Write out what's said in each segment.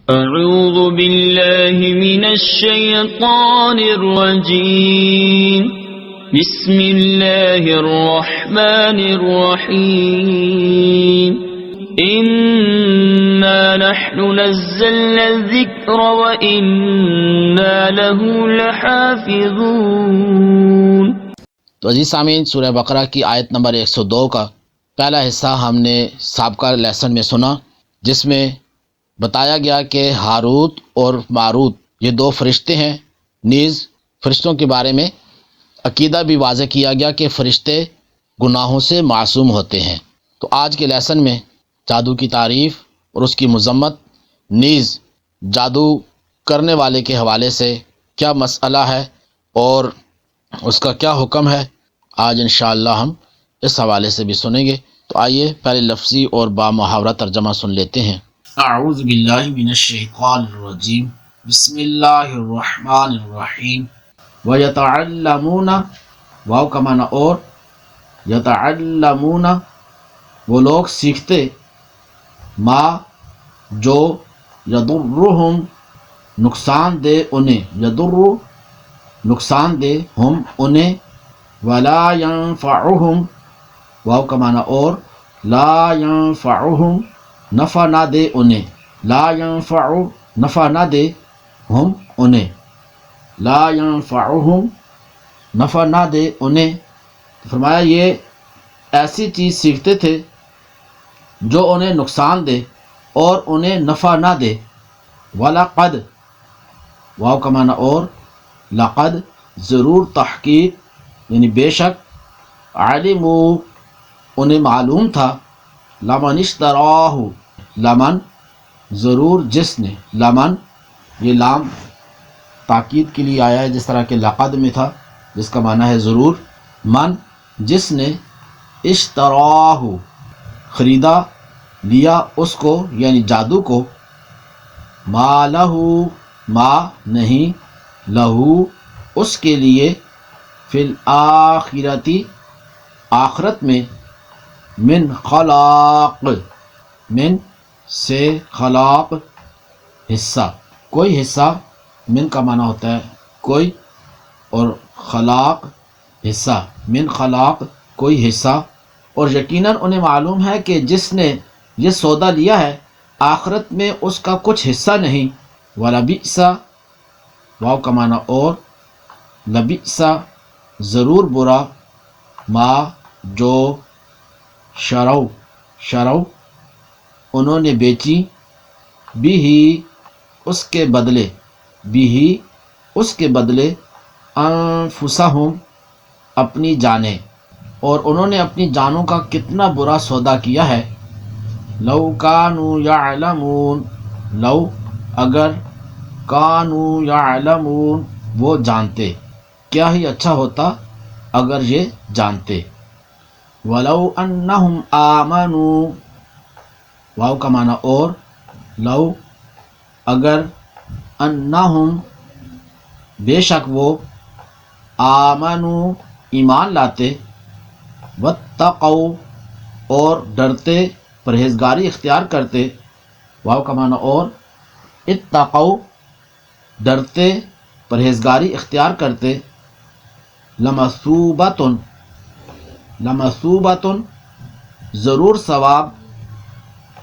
أعوذ بالله من الشيطان الرجيم بسم الله الرحمن الرحيم إنا نحن نزلنا الذكر وإنا له لحافظون۔ تو عزیز سامعین، سورہ بقرہ کی آیت نمبر 102 کا پہلا حصہ ہم نے سابقہ لیسن میں سنا، جس میں بتایا گیا کہ ہاروت اور ماروت یہ دو فرشتے ہیں۔ نیز فرشتوں کے بارے میں عقیدہ بھی واضح کیا گیا کہ فرشتے گناہوں سے معصوم ہوتے ہیں۔ تو آج کے لیسن میں جادو کی تعریف اور اس کی مذمت، نیز جادو کرنے والے کے حوالے سے کیا مسئلہ ہے اور اس کا کیا حکم ہے، آج انشاءاللہ ہم اس حوالے سے بھی سنیں گے۔ تو آئیے پہلے لفظی اور با محاورہ ترجمہ سن لیتے ہیں۔ اعوذ باللہ من الشیطان الرجیم، بسم اللہ الرحمن الرحیم۔ وَيَتَعَلَّمُونَ، واو کا معنی اور، یتعلمون وہ لوگ سیکھتے، ما جو، یضرہم نقصان دے انہیں، یضر نقصان دے، ہم انہیں، ولا ینفعہم واو کا معنی اور، لا ینفعہم نفع نہ دے انہیں، لا ینفع نفع نہ دے، ہم انہیں، لا ینفعہم نفع نہ دے انہیں۔ فرمایا یہ ایسی چیز سیکھتے تھے جو انہیں نقصان دے اور انہیں نفع نہ دے۔ وَلَقَدْ واو کا معنی اور، لقد ضرور تحقیق یعنی بے شک، علموا انہیں معلوم تھا، لمن اشتراہ لمن ضرور جس نے، لمن یہ لام تاکید کے لیے آیا ہے جس طرح کہ لقد میں تھا جس کا معنی ہے ضرور، من جس نے، اشتراہ خریدا، لیا اس کو یعنی جادو کو، ما لہو ما نہیں، لہو اس کے لیے، فی الآخرتی آخرت میں، من خلاق من سے خلاق حصہ، کوئی حصہ، من کا معنی ہوتا ہے کوئی اور خلاق حصہ، من خلاق کوئی حصہ، اور یقیناً انہیں معلوم ہے کہ جس نے یہ سودا لیا ہے آخرت میں اس کا کچھ حصہ نہیں۔ وَلَبِئْسَ واو کا معنی اور، لبئس ضرور برا، ما جو، شرو انہوں نے بیچی، بھی اس کے بدلے، بھی اس کے بدلے، انفسہم اپنی جانیں، اور انہوں نے اپنی جانوں کا کتنا برا سودا کیا ہے۔ لو کانوا یعلمون لو اگر، کانوا یعلمون وہ جانتے، کیا ہی اچھا ہوتا اگر یہ جانتے۔ ولو انہم آمنوا واو کا معنی اور، لو اگر، انہم بے شک وہ، آمنوا ایمان لاتے، واتقوا اور ڈرتے، پرہیزگاری اختیار کرتے، واو کا معنی اور، اتقوا ڈرتے، پرہیزگاری اختیار کرتے، لمثوبۃ ضرور ثواب،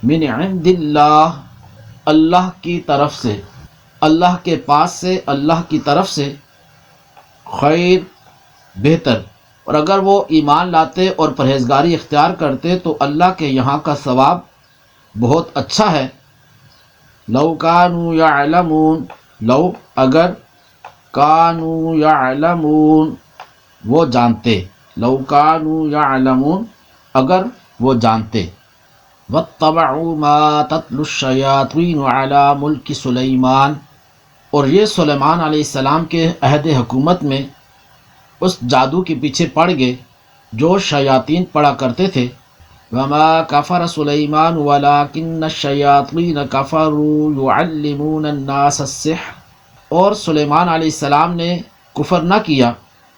من عند اللہ اللہ کی طرف سے، اللہ کے پاس سے، اللہ کی طرف سے، خیر بہتر، اور اگر وہ ایمان لاتے اور پرہیزگاری اختیار کرتے تو اللہ کے یہاں کا ثواب بہت اچھا ہے۔ لو کانوا یعلمون لو اگر، کانوا یعلمون وہ جانتے، لو کانوا یعلمون اگر وہ جانتے۔ واتبعوا ما تتلو الشیاطین علی ملک سلیمان اور یہ سلیمان علیہ السلام کے عہد حکومت میں اس جادو کے پیچھے پڑ گئے جو شیاطین پڑا کرتے تھے۔ وما کفر سلیمان ولکن الشیاطین کفروا یعلمون الناس السحر اور سلیمان علیہ السلام نے کفر نہ کیا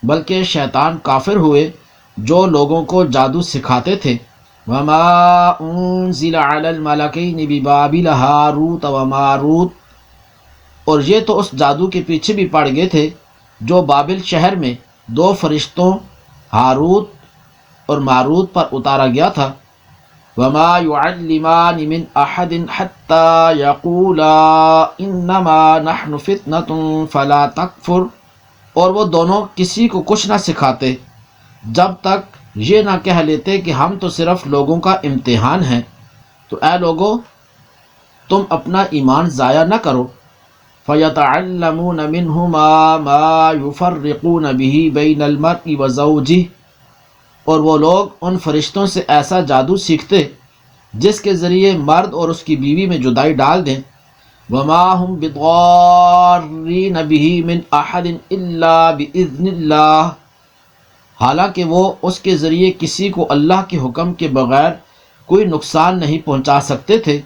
بلکہ شیطان کافر ہوئے جو لوگوں کو جادو سکھاتے تھے۔ وما انزل علی الملکین ببابل ہاروت و ماروت، اور یہ تو اس جادو کے پیچھے بھی پڑ گئے تھے جو بابل شہر میں دو فرشتوں ہاروت اور ماروت پر اتارا گیا تھا۔ وما يعلمان من احد حتى يقولا انما نحن فتنة فلا تکفر، اور وہ دونوں کسی کو کچھ نہ سکھاتے جب تک یہ نہ کہہ لیتے کہ ہم تو صرف لوگوں کا امتحان ہیں، تو اے لوگو تم اپنا ایمان ضائع نہ کرو۔ فَيَتَعَلَّمُونَ مِنْهُمَا مَا يُفَرِّقُونَ بِهِ بَيْنَ الْمَرْءِ وَزَوْجِهِ، اور وہ لوگ ان فرشتوں سے ایسا جادو سیکھتے جس کے ذریعے مرد اور اس کی بیوی میں جدائی ڈال دیں۔ وَمَا هُمْ بِضَارِّينَ بِهِ مِنْ أَحَدٍ إِلَّا بِإِذْنِ اللَّهِ، حالانکہ وہ اس کے ذریعے کسی کو اللہ کے حکم کے بغیر کوئی نقصان نہیں پہنچا سکتے تھے۔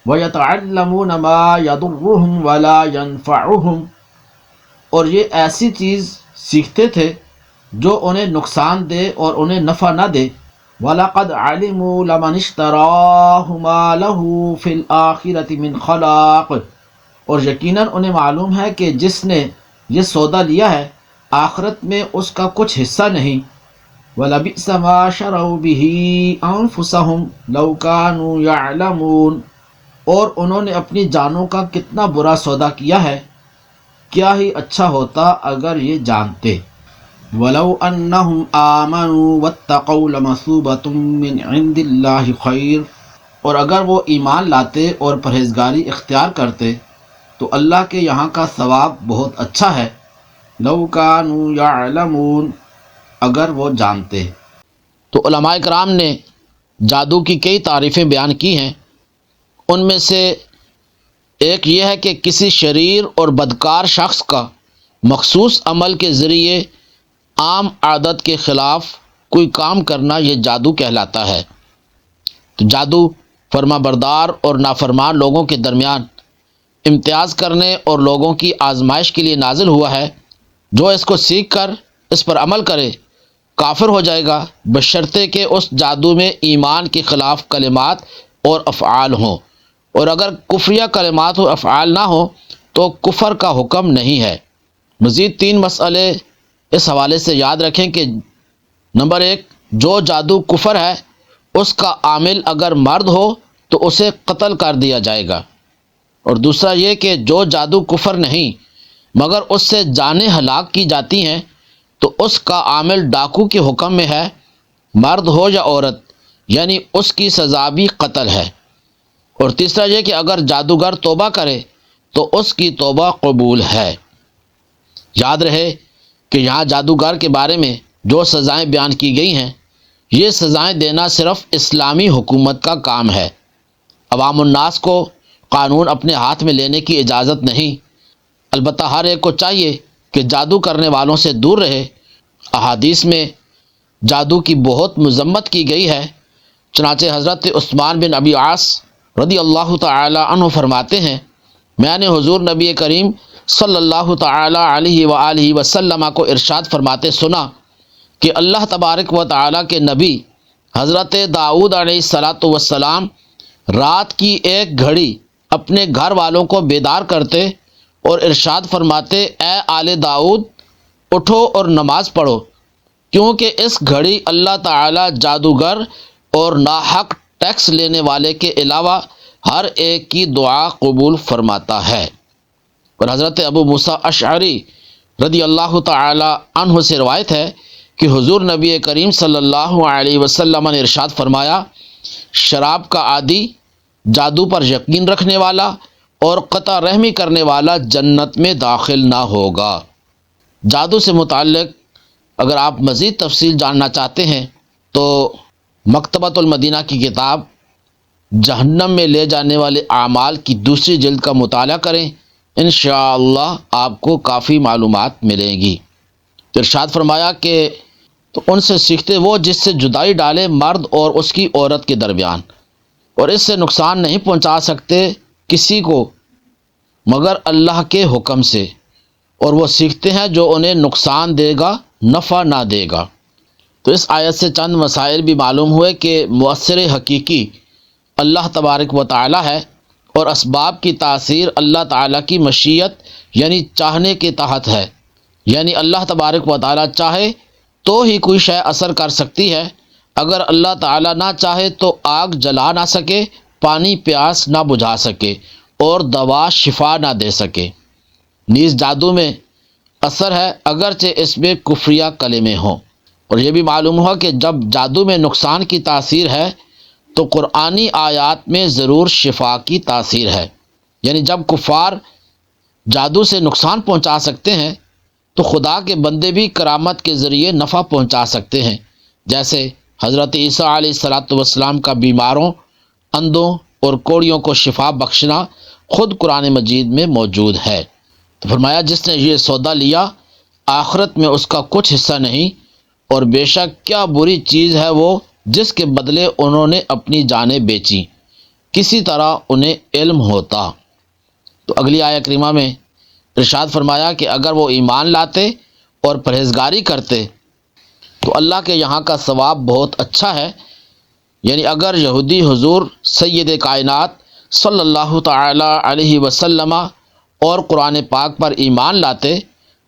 وَيَتَعَلَّمُونَ مَا يَضُرُّهُمْ وَلَا يَنفَعُهُمْ، اور یہ ایسی چیز سیکھتے تھے جو انہیں نقصان دے اور انہیں نفع نہ دے۔ وَلَقَدْ عَلِمُوا لَمَنِ اشْتَرَاهُ مَا لَهُ فِي الْآخِرَةِ مِنْ خَلَاقٍ، اور یقیناً انہیں معلوم ہے کہ جس نے یہ سودا لیا ہے آخرت میں اس کا کچھ حصہ نہیں۔ وَلَبِئْسَ مَا شَرَوْا بِهِ أَنفُسَهُمْ لَوْ كَانُوا يَعْلَمُونَ، اور انہوں نے اپنی جانوں کا کتنا برا سودا کیا ہے، کیا ہی اچھا ہوتا اگر یہ جانتے۔ وَلَوْ أَنَّهُمْ آمَنُوا وَاتَّقَوْا لَمَثُوبَةٌ مِّنْ عِندِ اللَّهِ خَيْرٌ، اور اگر وہ ایمان لاتے اور پرہیزگاری اختیار کرتے تو اللہ کے یہاں کا ثواب بہت اچھا ہے۔ لَوْ كَانُوا يَعْلَمُونَ، اگر وہ جانتے۔ تو علماء کرام نے جادو کی کئی تعریفیں بیان کی ہیں، ان میں سے ایک یہ ہے کہ کسی شریر اور بدکار شخص کا مخصوص عمل کے ذریعے عام عادت کے خلاف کوئی کام کرنا یہ جادو کہلاتا ہے۔ تو جادو فرما بردار اور نافرمان لوگوں کے درمیان امتیاز کرنے اور لوگوں کی آزمائش کے لیے نازل ہوا ہے۔ جو اس کو سیکھ کر اس پر عمل کرے کافر ہو جائے گا، بشرطے کہ اس جادو میں ایمان کے خلاف کلمات اور افعال ہوں، اور اگر کفریہ کلمات و افعال نہ ہوں تو کفر کا حکم نہیں ہے۔ مزید 3 مسئلے اس حوالے سے یاد رکھیں کہ نمبر 1، جو جادو کفر ہے اس کا عامل اگر مرد ہو تو اسے قتل کر دیا جائے گا، اور دوسرا یہ کہ جو جادو کفر نہیں مگر اس سے جانیں ہلاک کی جاتی ہیں تو اس کا عامل ڈاکو کے حکم میں ہے، مرد ہو یا عورت، یعنی اس کی سزا بھی قتل ہے۔ اور تیسرا یہ کہ اگر جادوگر توبہ کرے تو اس کی توبہ قبول ہے۔ یاد رہے کہ یہاں جادوگر کے بارے میں جو سزائیں بیان کی گئی ہیں، یہ سزائیں دینا صرف اسلامی حکومت کا کام ہے۔ عوام الناس کو قانون اپنے ہاتھ میں لینے کی اجازت نہیں، البتہ ہر ایک کو چاہیے کہ جادو کرنے والوں سے دور رہے۔ احادیث میں جادو کی بہت مذمت کی گئی ہے، چنانچہ حضرت عثمان بن ابی عاص رضی اللہ تعالی عنہ فرماتے ہیں، میں نے حضور نبی کریم صلی اللہ تعالی علیہ وآلہ وسلم کو ارشاد فرماتے سنا کہ اللہ تبارک و تعالی کے نبی حضرت داؤد علیہ السلام رات کی ایک گھڑی اپنے گھر والوں کو بیدار کرتے اور ارشاد فرماتے، اے آل داؤد اٹھو اور نماز پڑھو، کیونکہ اس گھڑی اللہ تعالی جادوگر اور ناحق ٹیکس لینے والے کے علاوہ ہر ایک کی دعا قبول فرماتا ہے۔ اور حضرت ابو موسیٰ اشعری رضی اللہ تعالی عنہ سے روایت ہے کہ حضور نبی کریم صلی اللہ علیہ وسلم نے ارشاد فرمایا، شراب کا عادی، جادو پر یقین رکھنے والا اور قطع رحمی کرنے والا جنت میں داخل نہ ہوگا۔ جادو سے متعلق اگر آپ مزید تفصیل جاننا چاہتے ہیں تو مکتبۃ المدینہ کی کتاب جہنم میں لے جانے والے اعمال کی 2 جلد کا مطالعہ کریں، انشاءاللہ آپ کو کافی معلومات ملیں گی۔ ارشاد فرمایا کہ تو ان سے سیکھتے وہ جس سے جدائی ڈالے مرد اور اس کی عورت کے درمیان، اور اس سے نقصان نہیں پہنچا سکتے کسی کو مگر اللہ کے حکم سے، اور وہ سیکھتے ہیں جو انہیں نقصان دے گا نفع نہ دے گا۔ تو اس آیت سے چند مسائل بھی معلوم ہوئے کہ مؤثر حقیقی اللہ تبارک و تعالی ہے، اور اسباب کی تاثیر اللہ تعالیٰ کی مشیت یعنی چاہنے کے تحت ہے، یعنی اللہ تبارک و تعالیٰ چاہے تو ہی کوئی شے اثر کر سکتی ہے، اگر اللہ تعالیٰ نہ چاہے تو آگ جلا نہ سکے، پانی پیاس نہ بجھا سکے، اور دوا شفا نہ دے سکے۔ نیز جادو میں اثر ہے اگرچہ اس میں کفریہ کلمے ہوں۔ اور یہ بھی معلوم ہوا کہ جب جادو میں نقصان کی تاثیر ہے تو قرآنی آیات میں ضرور شفا کی تاثیر ہے، یعنی جب کفار جادو سے نقصان پہنچا سکتے ہیں تو خدا کے بندے بھی کرامت کے ذریعے نفع پہنچا سکتے ہیں، جیسے حضرت عیسیٰ علیہ السلام کا بیماروں، اندھوں اور کوڑیوں کو شفا بخشنا خود قرآن مجید میں موجود ہے۔ تو فرمایا جس نے یہ سودا لیا آخرت میں اس کا کچھ حصہ نہیں، اور بے شک کیا بری چیز ہے وہ جس کے بدلے انہوں نے اپنی جانیں بیچی، کسی طرح انہیں علم ہوتا۔ تو اگلی آیہ کریمہ میں ارشاد فرمایا کہ اگر وہ ایمان لاتے اور پرہیزگاری کرتے تو اللہ کے یہاں کا ثواب بہت اچھا ہے، یعنی اگر یہودی حضور سید کائنات صلی اللہ تعالی علیہ وسلم اور قرآن پاک پر ایمان لاتے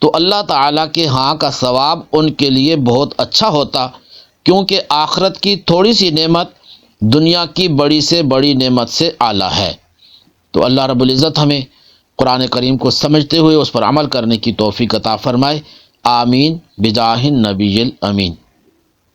تو اللہ تعالیٰ کے ہاں کا ثواب ان کے لیے بہت اچھا ہوتا، کیونکہ آخرت کی تھوڑی سی نعمت دنیا کی بڑی سے بڑی نعمت سے اعلیٰ ہے۔ تو اللہ رب العزت ہمیں قرآن کریم کو سمجھتے ہوئے اس پر عمل کرنے کی توفیق عطا فرمائے، آمین بجاہ النبی الامین۔